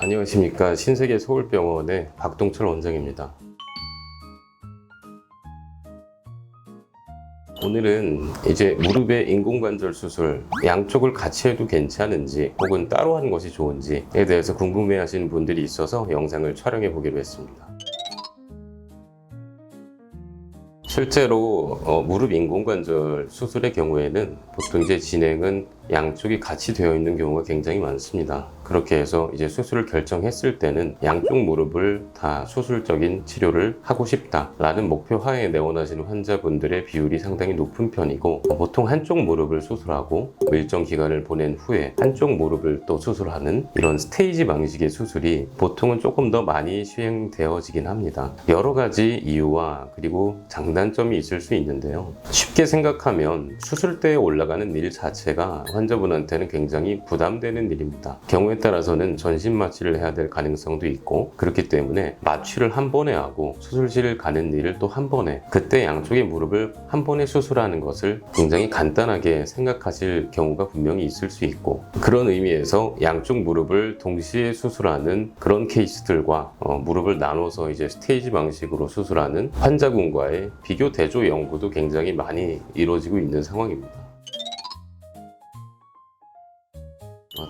안녕하십니까. 신세계 서울병원의 박동철 원장입니다. 오늘은 이제 무릎의 인공관절 수술 양쪽을 같이 해도 괜찮은지 혹은 따로 하는 것이 좋은지에 대해서 궁금해 하시는 분들이 있어서 영상을 촬영해 보기로 했습니다. 실제로 무릎 인공관절 수술의 경우에는 보통 이제 진행은 양쪽이 같이 되어 있는 경우가 굉장히 많습니다. 그렇게 해서 이제 수술을 결정했을 때는 양쪽 무릎을 다 수술적인 치료를 하고 싶다라는 목표 하에 내원하시는 환자분들의 비율이 상당히 높은 편이고, 보통 한쪽 무릎을 수술하고 일정 기간을 보낸 후에 한쪽 무릎을 또 수술하는 이런 스테이지 방식의 수술이 보통은 조금 더 많이 시행되어지긴 합니다. 여러 가지 이유와 그리고 장단점이 있을 수 있는데요. 쉽게 생각하면 수술대에 올라가는 일 자체가 환자분한테는 굉장히 부담되는 일입니다. 경우에 따라서는 전신 마취를 해야 될 가능성도 있고, 그렇기 때문에 마취를 한 번에 하고 수술실을 가는 일을 또 한 번에, 그때 양쪽의 무릎을 한 번에 수술하는 것을 굉장히 간단하게 생각하실 경우가 분명히 있을 수 있고, 그런 의미에서 양쪽 무릎을 동시에 수술하는 그런 케이스들과 무릎을 나눠서 이제 스테이지 방식으로 수술하는 환자군과의 비교 대조 연구도 굉장히 많이 이루어지고 있는 상황입니다.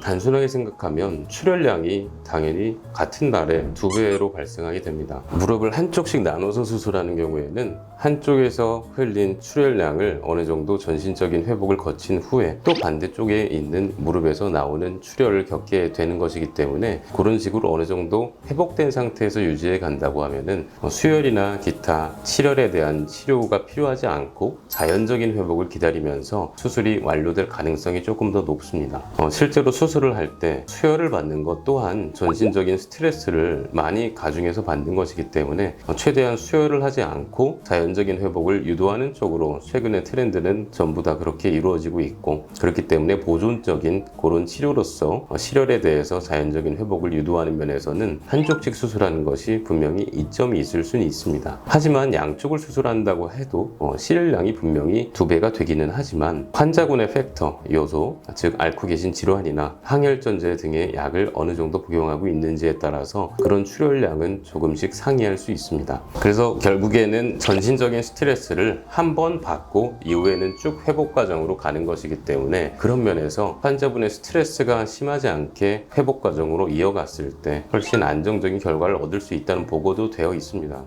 단순하게 생각하면 출혈량이 당연히 같은 날에 2배로 발생하게 됩니다. 무릎을 한쪽씩 나눠서 수술하는 경우에는 한쪽에서 흘린 출혈량을 어느 정도 전신적인 회복을 거친 후에 또 반대쪽에 있는 무릎에서 나오는 출혈을 겪게 되는 것이기 때문에, 그런 식으로 어느 정도 회복된 상태에서 유지해 간다고 하면은 수혈이나 기타 출혈에 대한 치료가 필요하지 않고 자연적인 회복을 기다리면서 수술이 완료될 가능성이 조금 더 높습니다. 실제로 수술을 할 때 수혈을 받는 것 또한 전신적인 스트레스를 많이 가중해서 받는 것이기 때문에 최대한 수혈을 하지 않고 자연적인 회복을 유도하는 쪽으로 최근의 트렌드는 전부 다 그렇게 이루어지고 있고, 그렇기 때문에 보존적인 그런 치료로서 실혈에 대해서 자연적인 회복을 유도하는 면에서는 한쪽씩 수술하는 것이 분명히 이점이 있을 수는 있습니다. 하지만 양쪽을 수술한다고 해도 실혈량이 분명히 2배가 되기는 하지만 환자군의 팩터, 요소, 즉 앓고 계신 질환이나 항혈전제 등의 약을 어느 정도 복용하고 있는지에 따라서 그런 출혈량은 조금씩 상이할 수 있습니다. 그래서 결국에는 전신적인 스트레스를 한 번 받고 이후에는 쭉 회복 과정으로 가는 것이기 때문에, 그런 면에서 환자분의 스트레스가 심하지 않게 회복 과정으로 이어갔을 때 훨씬 안정적인 결과를 얻을 수 있다는 보고도 되어 있습니다.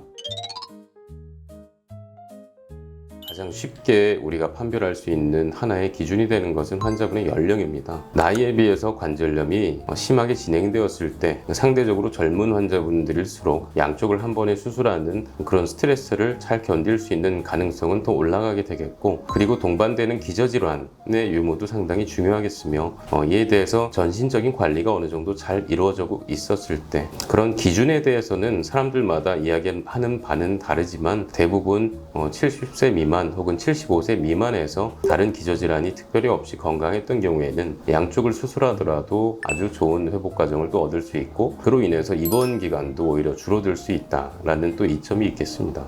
가장 쉽게 우리가 판별할 수 있는 하나의 기준이 되는 것은 환자분의 연령입니다. 나이에 비해서 관절염이 심하게 진행되었을 때 상대적으로 젊은 환자분들일수록 양쪽을 한 번에 수술하는 그런 스트레스를 잘 견딜 수 있는 가능성은 더 올라가게 되겠고, 그리고 동반되는 기저질환의 유무도 상당히 중요하겠으며, 이에 대해서 전신적인 관리가 어느 정도 잘 이루어지고 있었을 때, 그런 기준에 대해서는 사람들마다 이야기하는 바는 다르지만 대부분 70세 미만 혹은 75세 미만에서 다른 기저질환이 특별히 없이 건강했던 경우에는 양쪽을 수술하더라도 아주 좋은 회복 과정을 또 얻을 수 있고, 그로 인해서 입원 기간도 오히려 줄어들 수 있다라는 또 이점이 있겠습니다.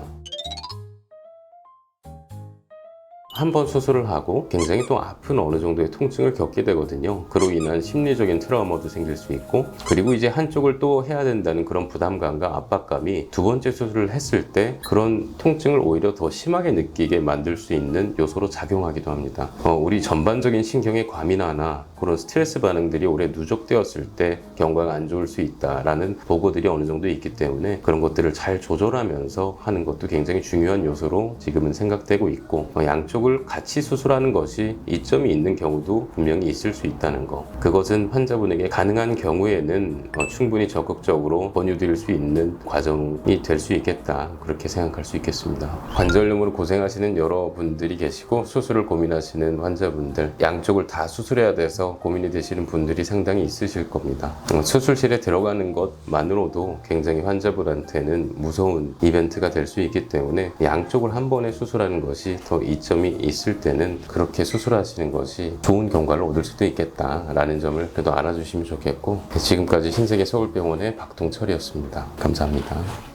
한 번 수술을 하고 굉장히 또 아픈 어느 정도의 통증을 겪게 되거든요. 그로 인한 심리적인 트라우마도 생길 수 있고, 그리고 이제 한쪽을 또 해야 된다는 그런 부담감과 압박감이 두 번째 수술을 했을 때 그런 통증을 오히려 더 심하게 느끼게 만들 수 있는 요소로 작용하기도 합니다. 우리 전반적인 신경의 과민화나 그런 스트레스 반응들이 오래 누적되었을 때 경과가 안 좋을 수 있다라는 보고들이 어느 정도 있기 때문에, 그런 것들을 잘 조절하면서 하는 것도 굉장히 중요한 요소로 지금은 생각되고 있고, 양쪽을 같이 수술하는 것이 이점이 있는 경우도 분명히 있을 수 있다는 거, 그것은 환자분에게 가능한 경우에는 충분히 적극적으로 권유드릴 수 있는 과정이 될 수 있겠다, 그렇게 생각할 수 있겠습니다. 관절염으로 고생하시는 여러분들이 계시고, 수술을 고민하시는 환자분들, 양쪽을 다 수술해야 돼서 고민이 되시는 분들이 상당히 있으실 겁니다. 수술실에 들어가는 것만으로도 굉장히 환자분한테는 무서운 이벤트가 될 수 있기 때문에, 양쪽을 한 번에 수술하는 것이 더 이점이 있을 때는 그렇게 수술하시는 것이 좋은 경과를 얻을 수도 있겠다라는 점을 그래도 알아주시면 좋겠고, 지금까지 신세계 서울병원의 박동철이었습니다. 감사합니다.